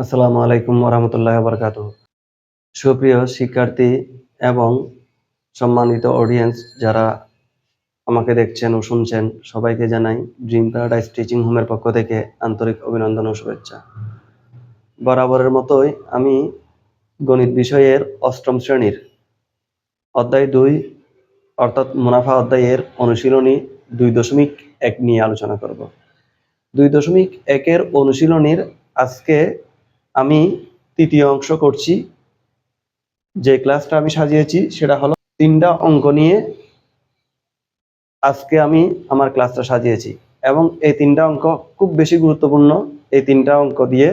আসসালামু আলাইকুম ওরহমতুল্লাহ বারকাতুহ। সুপ্রিয় শিক্ষার্থী এবং সম্মানিত অডিয়েন্স যারা আমাকে দেখছেন ও শুনছেন, সবাইকে জানাই ড্রিম প্যারাডাইস টিচিং হোমের পক্ষ থেকে আন্তরিক অভিনন্দন ও শুভেচ্ছা। বরাবরের মতোই আমি গণিত বিষয়ের অষ্টম শ্রেণীর অধ্যায় 2 অর্থাৎ মুনাফা অধ্যায়ের অনুশীলনী 2.1 নিয়ে আলোচনা করব। 2.1 অনুশীলনীর আজকে আমি তৃতীয় অংশ করছি। যে ক্লাসটা আমি সাজিয়েছি সেটা হলো 3টা অঙ্ক নিয়ে আজকে আমি আমার ক্লাসটা সাজিয়েছি, এবং এই 3টা অঙ্ক খুব বেশি গুরুত্বপূর্ণ। এই 3টা অঙ্ক দিয়ে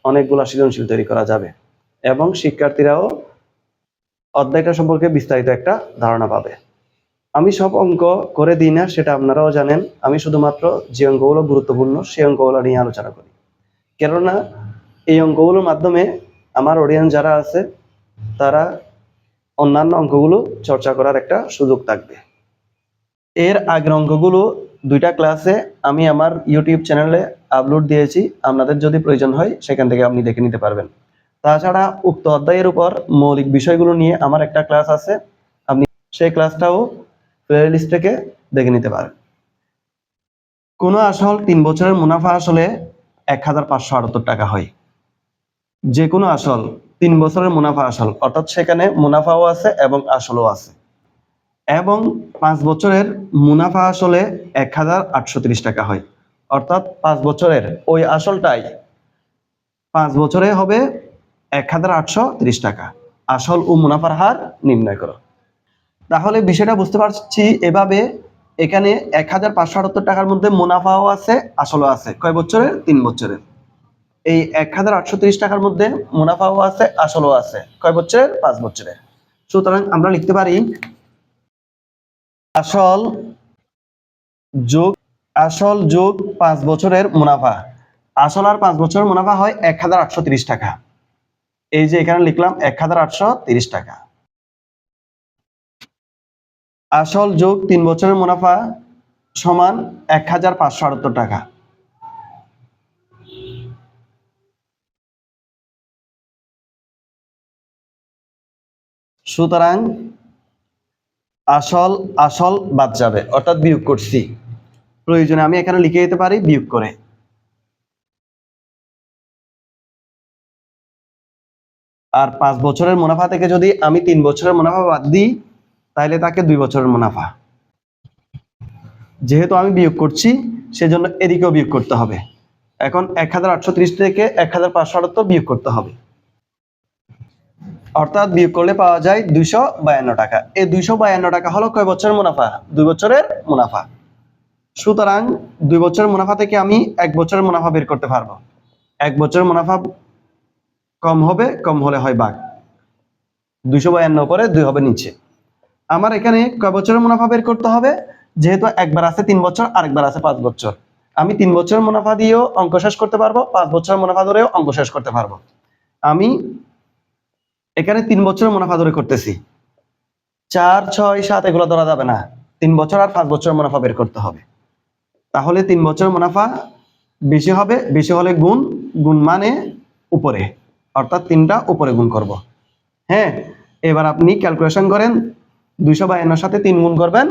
অনেকগুলো সৃজনশীল তৈরি করা যাবে এবং শিক্ষার্থীরাও অধ্যায়টা সম্পর্কে বিস্তারিত একটা ধারণা পাবে। আমি সব অঙ্ক করে দিই না, সেটা আপনারাও জানেন। আমি শুধুমাত্র যে অঙ্কগুলো গুরুত্বপূর্ণ সেই অঙ্কগুলো নিয়ে আলোচনা করি, কেননা এই অঙ্কগুলোর মাধ্যমে আমার অডিয়েন্স যারা আছে তারা অন্যান্য অঙ্কগুলো চর্চা করার একটা সুযোগ থাকবে। এর আগের অঙ্কগুলো 2টা ক্লাসে আমি আমার ইউটিউব চ্যানেলে আপলোড দিয়েছি, আপনাদের যদি প্রয়োজন হয় সেখান থেকে আপনি দেখে নিতে পারবেন। তাছাড়া উক্ত অধ্যায়ের উপর মৌলিক বিষয়গুলো নিয়ে আমার একটা ক্লাস আছে, আপনি সেই ক্লাসটাও প্লেলিস্ট থেকে দেখে নিতে পারেন। কোনো আসল 3 বছরের মুনাফা আসলে 1578 টাকা হয়। যে কোনো আসল 3 বছরের মুনাফা আসল, অর্থাৎ সেখানে মুনাফাও আছে এবং আসলও আছে। এবং 5 বছরের মুনাফা আসলে 1830 টাকা হয়, অর্থাৎ 5 বছরের ওই আসলটাই 5 বছরে হবে 1830 টাকা। আসল ও মুনাফার হার নির্ণয় করো। তাহলে বিষয়টা বুঝতে পারছি এভাবে, এখানে 1578 টাকার মধ্যে মুনাফাও আছে আসলও আছে। কয় বছরের? 3 বছরের। এই 1830 টাকার মধ্যে মুনাফাও আছে আসলও আছে। কয় বছরের? 5 বছরের। সুতরাং আমরা লিখতে পারি আসল যোগ 5 বছরের মুনাফা। আসল আর 5 বছরের মুনাফা হয় 1830 টাকা। এই যে এখানে লিখলাম 1830 টাকা। আসল যোগ 3 বছরের মুনাফা সমান 1578 টাকা। সুতরাং আসল বাদ যাবে, অর্থাৎ বিয়োগ করছি। প্রয়োজনে আমি এখানে লিখে দিতে পারি বিয়োগ করে। আর 5 বছরের মুনাফা থেকে যদি আমি 3 বছরের মুনাফা বাদ দিই তাহলে তাকে 2 বছরের মুনাফা। যেহেতু আমি বিয়োগ করছি সেজন্য এদিকেও বিয়োগ করতে হবে। এখন 1830 থেকে 1578 বিয়োগ করতে হবে, অর্থাৎ বিয়োগ করলে পাওয়া যায় 252 টাকা। এই 252 টাকা হলো কয় বছরের মুনাফা? 2 বছরের মুনাফা। সুতরাং 2 বছরের মুনাফা থেকে আমি 1 বছরের মুনাফা বের করতে পারবো। 1 বছরের মুনাফা কম হবে, কম হলে হয় ভাগ। 252 পরে 2 হবে নিচে। আমার এখানে কয় বছরের মুনাফা বের করতে হবে? যেহেতু একবার আছে 3 বছর, আরেকবার আছে 5 বছর, আমি 3 বছরের মুনাফা দিয়েও অঙ্ক শেষ করতে পারবো, 5 বছরের মুনাফা ধরেও অঙ্ক শেষ করতে পারবো। আমি এখানে 3 বছরের মুনাফা ধরে করতেছি। 4, 6, 7 এগুলো ধরা যাবে না। 3 বছর আর 5 বছরের মুনাফা বের করতে হবে। তাহলে 3 বছরের মুনাফা বেশি হবে, বেশি হলে গুণ মানে উপরে, অর্থাৎ 3টা উপরে গুণ করব। হ্যাঁ, এবার আপনি ক্যালকুলেশন করেন। 252 সাথে 3 গুণ করবেন,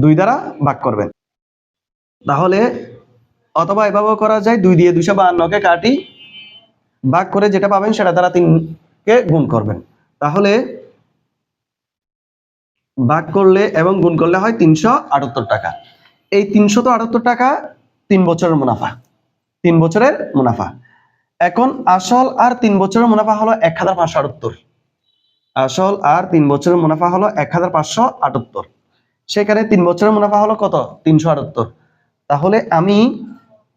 2 দ্বারা ভাগ করবেন। তাহলে অথবা এভাবেও করা যায়, 2 দিয়ে 252 কে কাটি, ভাগ করে যেটা পাবেন সেটা দ্বারা 3 কে গুণ করবেন। তাহলে ভাগ করলে এবং গুণ করলে হয় 378 টাকা। এই 378 টাকা 3 বছরের মুনাফা। 3 বছরের মুনাফা। এখন আসল আর 3 বছরের মুনাফা হলো 1578। আসল আর 3 বছরের মুনাফা হলো 1578। সেখানে 3 বছরের মুনাফা হলো কত? 378। তাহলে আমি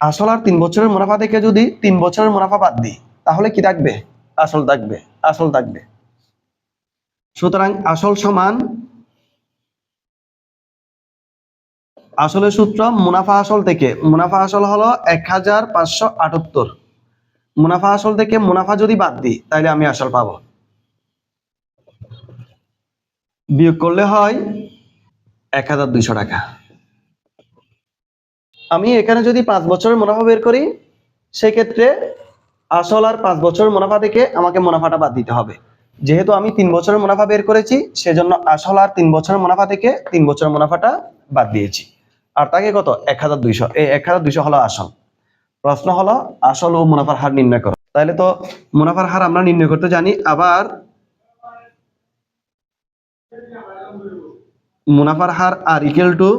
আসল আর 3 বছরের মুনাফা থেকে যদি 3 বছরের মুনাফা বাদ দিই তাহলে কি থাকবে? আসল থাকবে। আসল থাকবে। সুতরাং আসল সমান, আসলের সূত্র মুনাফা আসল থেকে, মুনাফা আসল হলো 1578। মুনাফা আসল থেকে মুনাফা যদি বাদ দিই তাহলে আমি আসল পাবো। বিয়োগ করলে হয় 1200 টাকা। আমি এখানে যদি 5 বছরের মুনাফা বের করি সেক্ষেত্রে আসল আর 5 বছরের মুনাফা থেকে আমাকে মুনাফাটা বাদ দিতে হবে। যেহেতু আমি 3 বছরের মুনাফা বের করেছি, সেজন্য আসল আর 3 বছরের মুনাফা থেকে 3 বছরের মুনাফাটা বাদ দিয়েছি। আর তাকে কত 1200, এই 1200 হলো আসল। প্রশ্ন হলো আসল ও মুনাফার হার নির্ণয় করো। তাহলে তো মুনাফার হার আমরা নির্ণয় করতে জানি। আবার মুনাফার হার আর ইকুয়াল টু,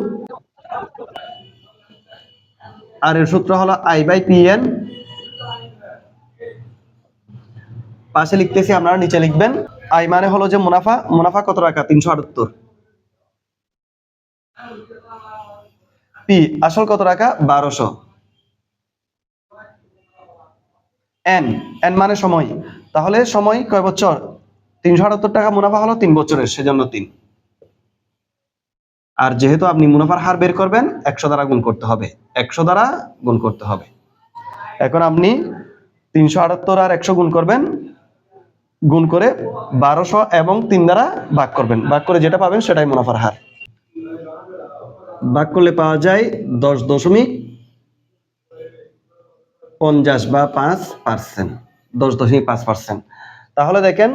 আর এর সূত্র হলো I/PN। পাশে লিখতেছি, আপনারা নিচে লিখবেন। আই মানে হলো যে মুনাফা, মুনাফা কত টাকা 378। পি আসল কত টাকা 1200। এন, এন মানে সময়, তাহলে সময় কয় বছর 378 টাকা, মুনাফা হলো 3 বছরের, সেজন্য 3। আর যেহেতু আপনি মুনাফার হার বের করবেন 100 দ্বারা গুণ করতে হবে, 100 দ্বারা গুণ করতে হবে। এখন আপনি 378 আর 100 গুণ করবেন, গুণ করে 1200 এবং 3 দ্বারা ভাগ করবেন, ভাগ করে যেটা পাবেন সেটাই মুনাফার হার। ভাগ করলে পাওয়া যায় 10.50 বা 5%, 10.5%। তাহলে দেখেন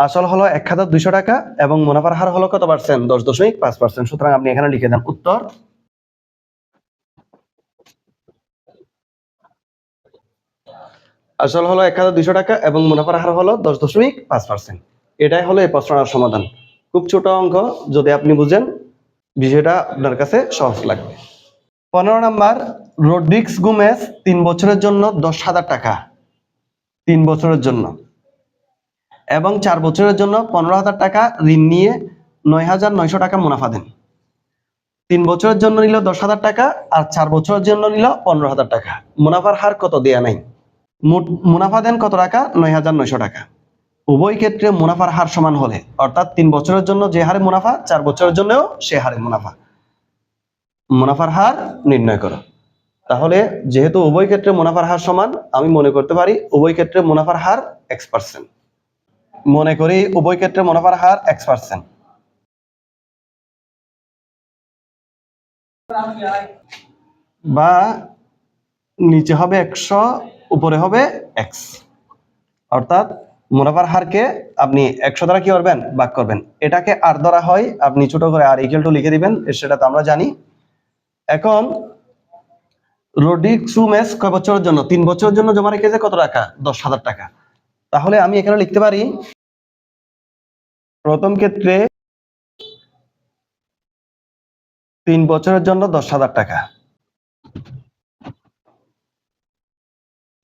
আসল হলো 1200 টাকা এবং মুনাফার হার হলো কত পার্সেন্ট 10.5%। সুতরাং আপনি এখানে লিখে দেন উত্তর আসল হলো 1200 টাকা এবং মুনাফার হার হলো 10.5%। এটাই হলো এই প্রশ্নটার সমাধান। খুব ছোট অঙ্ক, যদি আপনি বুঝেন বিষয়টা আপনার কাছে সহজ লাগবে। 15 নাম্বার, রড্রিক্স গোমেজ 3 বছরের জন্য 10,000 টাকা, 3 বছরের জন্য, এবং 4 বছরের জন্য 15,000 টাকা ঋণ নিয়ে 9,900 টাকা মুনাফা দেন। 3 বছরের জন্য নিল 10,000 টাকা আর 4 বছরের জন্য নিল 15,000 টাকা। মুনাফার হার কত দেয়া নাই। মোট মুনাফা দেন কত টাকা 9,900 টাকা। উভয় ক্ষেত্রে মুনাফার হার সমান হলে, অর্থাৎ 3 বছরের জন্য যে হারে মুনাফা 4 বছরের জন্যও সে হারে মুনাফা, মুনাফার হার নির্ণয় করো। তাহলে যেহেতু উভয় ক্ষেত্রে মুনাফার হার সমান, আমি মনে করতে পারি উভয় ক্ষেত্রে মুনাফার হার X%। মনে করি উভয় ক্ষেত্রে মুনাফার হার X%। বা নিচে হবে 100, উপরে হবে X, অর্থাৎ মুনাফার হারকে আপনি 100 দ্বারা কি করবেন ভাগ করবেন। এটাকে আর ধরা হয়, আপনি ছোট করে আর ইকুয়াল টু লিখে দিবেন, সেটা তো আমরা জানি। এখন রড্রিক্স গোমেজ কয় বছরের জন্য 3 বছরের জন্য জমা রেখেছে কত টাকা 10,000 টাকা। তাহলে আমি এখানে লিখতে পারি প্রথম ক্ষেত্রে 3 বছরের জন্য 10,000 টাকা।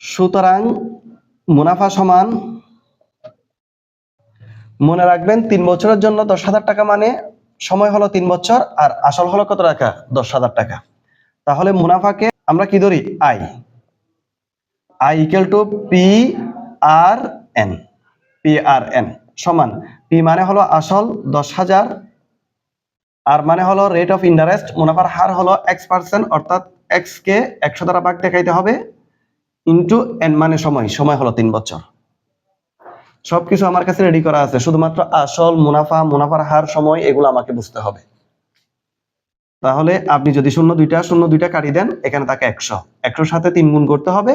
সুতরাং মুনাফা সমান, মনে রাখবেন 3 বছরের জন্য 10,000 টাকা মানে সময় হলো 3 বছর আর আসল হলো কত টাকা 10,000 টাকা। তাহলে মুনাফাকে আমরা কি ধরি I, I equal to PRN। PRN সমান, পি মানে হলো আসল 10,000, আর মানে হলো রেট অফ ইন্টারেস্ট, মুনাফার হার হলো X%, অর্থাৎ X কে 100 দ্বারা ভাগ দেখাইতে হবে, ইন্টু N মানে সময়, সময় হলো 3 বছর। সবকিছু আমার কাছে রেডি করা আছে, শুধুমাত্র আসল, মুনাফা, মুনাফার হার, সময় এগুলো আমাকে বুঝতে হবে। তাহলে আপনি যদি 0 2টা কাটি দেন, এখানে থাকে 100, 100 সাথে 3 গুণ করতে হবে,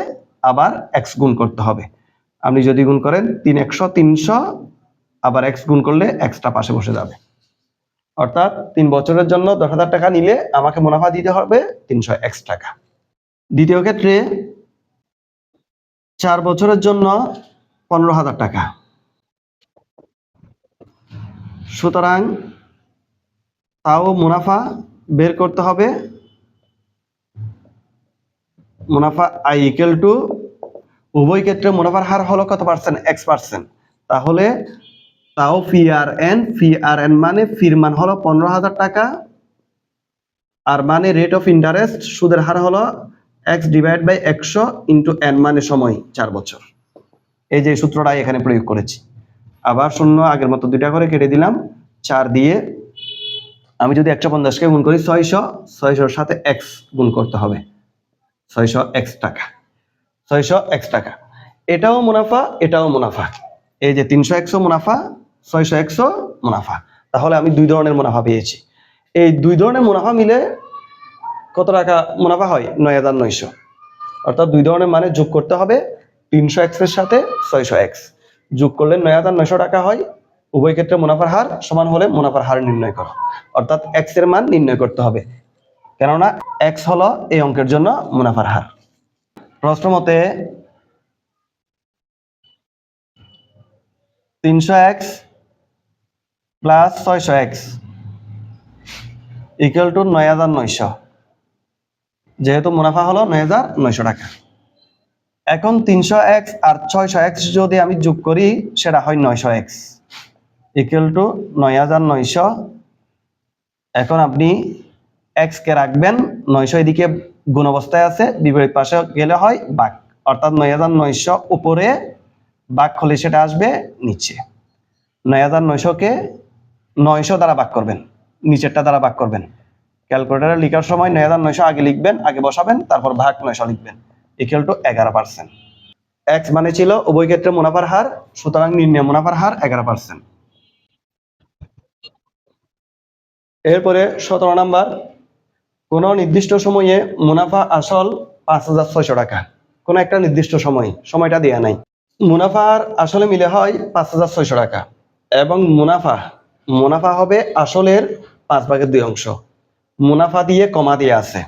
আবার X গুণ করতে হবে। আপনি যদি গুণ করেন 3 100 300, আবার X গুণ করলে Xটা পাশে বসে যাবে। অর্থাৎ 3 বছরের জন্য 10,000 টাকা নিলে আমাকে মুনাফা দিতে হবে 300X টাকা। দ্বিতীয় ক্ষেত্রে 4 বছরের জন্য 15,000 টাকা। সুতরাং তাও মুনাফা বের করতে হবে, মুনাফা আই ইকুয়াল টু, উভয় ক্ষেত্রে মুনাফার হার হলো কত পার্সেন্ট X%। তাহলে তাও PRN মানে ফির মান হলো 15,000 টাকা, আর মানে রেট অফ ইন্টারেস্ট, সুদের হার হলো X divide by 100 into N মানে সময় 4 বছর। এই যে সূত্রটাই এখানে প্রয়োগ করেছি। আবার 0 আগের মতো 2টা করে কেটে দিলাম, 4 দিয়ে আমি যদি 150 কে গুণ করি 600, 600 সাথে X গুণ করতে হবে, 600X টাকা, 600X টাকা। এটাও মুনাফা, এটাও মুনাফা। এই যে 300X মুনাফা, 600X মুনাফা। তাহলে আমি 2 ধরনের মুনাফা পেয়েছি। এই 2 ধরনের মুনাফা মিলে কত টাকা মুনাফা হয় 9,900। অর্থাৎ 2 ধরনের মানে যোগ করতে হবে, P 300x এর সাথে 600x যোগ করলে 9,900 টাকা হয়। উভয় ক্ষেত্রে মুনাফার হার সমান হলে মুনাফার হার নির্ণয় করো, অর্থাৎ x এর মান নির্ণয় করতে হবে, কেননা x হলো এই অঙ্কের জন্য মুনাফার হার। প্রশ্ন মতে 300x plus 600x equal to 9,900, যেহেতু মুনাফা হলো 9,900 টাকা। এখন 300x আর 600x যদি আমি যোগ করি সেটা হয় 900x ইকুয়াল টু 9,900। এখন আপনি x কে রাখবেন, 900 এদিকে গুণ অবস্থায় আছে, বিপরীত পাশে গেলে হয় ভাগ, অর্থাৎ 9,900 উপরে ভাগ হলে সেটা আসবে নিচে। 9,900 কে 900 দ্বারা ভাগ করবেন, নিচেরটা দ্বারা ভাগ করবেন। ক্যালকুলেটরে লেখার সময় 9,900 আগে লিখবেন, আগে বসাবেন, তারপর ভাগ 900 লিখবেন, ইকুয়াল টু 11%। x মানে ছিল উভয় ক্ষেত্রে মুনাফার হার, সুতরাং নির্ণয় মুনাফার হার 11%। এরপরে 17 নাম্বার, কোন নির্দিষ্ট সময়ে মুনাফা আসল 5,600 টাকা। কোন একটা নির্দিষ্ট সময়টা দেয়া নাই। মুনাফার আসলে মিলে হয় 5,600 টাকা এবং মুনাফা হবে আসলের 5/2 অংশ। মুনাফা দিয়ে কমা দিয়ে আছে,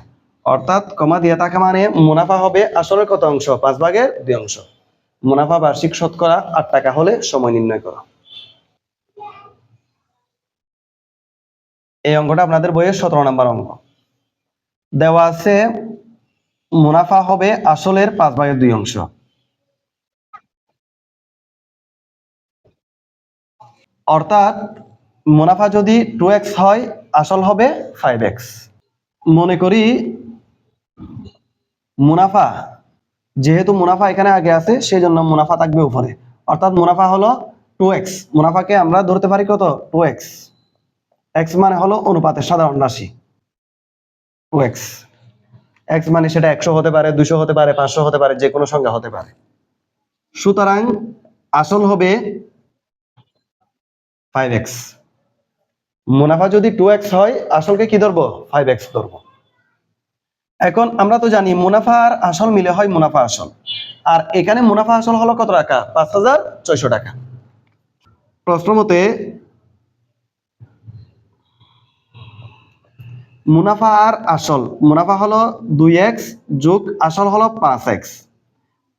অর্থাৎ কমা দিয়ে থাকা মানে মুনাফা হবে আসলের কত অংশ? 5/2 অংশ। মুনাফা বার্ষিক শতকরা 8 টাকা হলে সময় নির্ণয় করো। এই অঙ্কটা আপনাদের বইয়ের 17 নম্বর অঙ্ক। দেওয়া আছে মুনাফা হবে আসলের 5/2 অংশ, অর্থাৎ মুনাফা যদি 2x হয় আসল হবে 5x। মনে করি মুনাফা, যেহেতু মুনাফা এখানে আগে আছে সেই জন্য মুনাফা থাকবে উপরে, অর্থাৎ মুনাফা হলো 2x। মুনাফাকে আমরা ধরতে পারি কত? 2x। x মানে হলো অনুপাতের সাধারণ রাশি 2x। x মানে সেটা 100 হতে পারে, 200 হতে পারে, 500 হতে পারে, যে কোনো সংখ্যা হতে পারে। সুতরাং আসল হবে 5x। মুনাফা যদি 2x হয় আসলকে কি ধরবো? 5x ধরবো। এখন আমরা তো জানি মুনাফা আর আসল মিলে হয় মুনাফা আসল, আর এখানে মুনাফা আসল হলো কত টাকা? 5,600 টাকা। প্রশ্ন মতে মুনাফা আর আসল, মুনাফা হলো 2x যোগ আসল হলো 5x,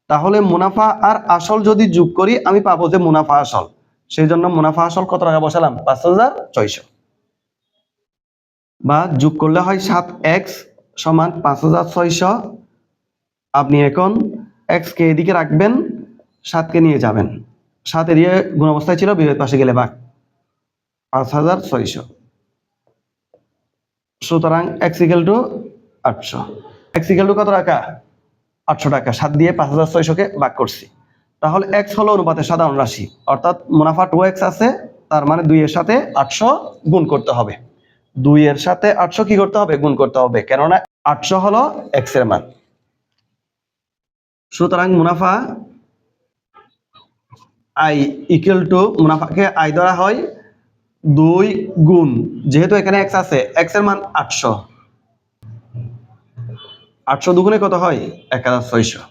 তাহলে মুনাফা আর আসল যদি যোগ করি আমি পাবো যে মুনাফা আসল। সেই জন্য মুনাফা আসল কত টাকা বসালাম? 5,600, বা যোগ করলে হয় 7x সমান 5,600। আপনি এখন x কে এদিকে রাখবেন, 7 কে নিয়ে যাবেন, 7 এদিকে গুণ অবস্থায় ছিল, বিপরীত পাশে গেলে ভাগ, 5,600। সুতরাং x equal to 800। x equal to কত টাকা? 800 টাকা। 7 দিয়ে 5,600 কে ভাগ করছি, তাহলে x হলো অনুপাতের সাধারণ রাশি, অর্থাৎ মুনাফা 2x আছে, তার মানে 2 এর সাথে 800 গুণ করতে হবে। 2 এর সাথে 800 কি করতে হবে? গুণ করতে হবে, কেননা 800 হলো x এর মান। সুতরাং মুনাফা i ইকুয়াল টু, মুনাফাকে i ধরা হয় 2 গুণ, যেহেতু এখানে x আছে, x এর মান 800, 800 দুগুণে কত হয়? 1,600,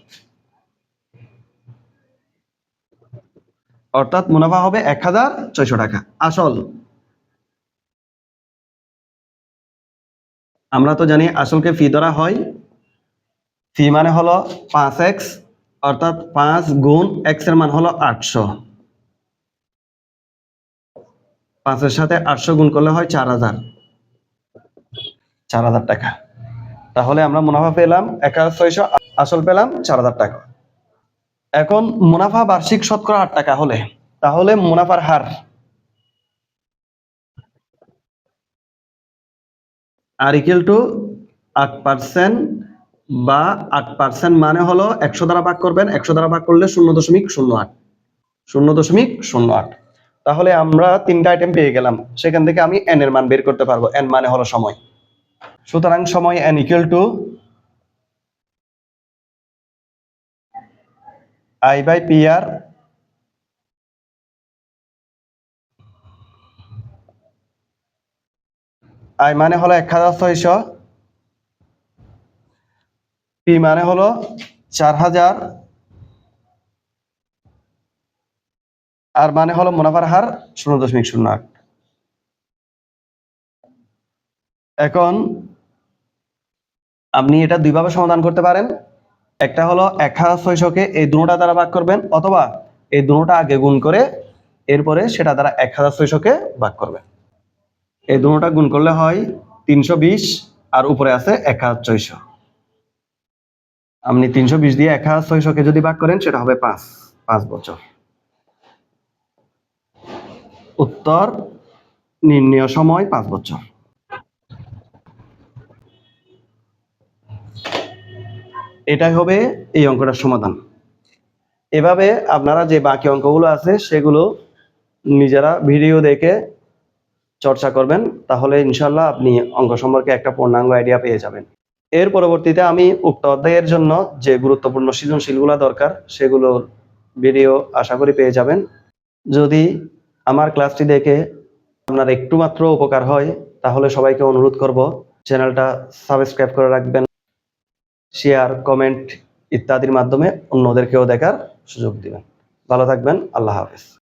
অর্থাৎ মুনাফা হবে 1,600 টাকা আসল। আমরা তো জানি আসলকে ফি ধরা হয়, ফি মানে হলো 5x, অর্থাৎ 5 গুণ x এর মান হলো 800, 5 এর সাথে 800 গুণ করলে হয় 4,000 টাকা। তাহলে আমরা মুনাফা পেলাম 1,600, আসল পেলাম 4,000 টাকা। এখন মুনাফা বার্ষিক শতকরা 8 টাকা হলে, তাহলে মুনাফার হার আর ইকুয়াল টু 8%, বা 8% মানে হলো 100 দ্বারা ভাগ করবেন, 100 দ্বারা ভাগ করলে 0.08, 0.08। তাহলে আমরা 3টা আইটেম পেয়ে গেলাম, সেখান থেকে আমি n এর মান বের করতে পারবো। n মানে হলো সময়, সুতরাং সময় n equal to I/PR, I মানে হলো 1,600, P মানে হলো 4,000, আর মানে হলো মুনাফার হার 0.08। এখন আপনি এটা দুইভাবে সমাধান করতে পারেন। একটা হলো 1600-কে এই দুটোটা দ্বারা ভাগ করবেন, অথবা এই দুটোটা আগে গুণ করে এরপরে সেটা দ্বারা 1600-কে ভাগ করবেন। এই দুটোটা গুণ করলে হয় 320, আর উপরে আছে 1600। আপনি 320 দিয়ে 1600-কে যদি ভাগ করেন সেটা হবে 5 বছর। উত্তর নির্ণয় সময় 5 বছর। এটাই হবে এই অঙ্কটার সমাধান। এভাবে আপনারা যে বাকি অঙ্কগুলো আছে সেগুলো নিজেরা ভিডিও দেখে চর্চা করবেন, তাহলে ইনশাল্লাহ আপনি অঙ্ক সম্পর্কে একটা পূর্ণাঙ্গ আইডিয়া পেয়ে যাবেন। এর পরবর্তীতে আমি উক্ত অধ্যায়ের জন্য যে গুরুত্বপূর্ণ সৃজনশীলগুলো দরকার সেগুলো ভিডিও আশা করি পেয়ে যাবেন। যদি আমার ক্লাসটি দেখে আপনার একটু মাত্র উপকার হয় তাহলে সবাইকে অনুরোধ করব চ্যানেলটা সাবস্ক্রাইব করে রাখবেন, শেয়ার, কমেন্ট ইত্যাদির মাধ্যমে অন্যদেরকেও দেখার সুযোগ দিবেন। ভালো থাকবেন। আল্লাহ হাফেজ।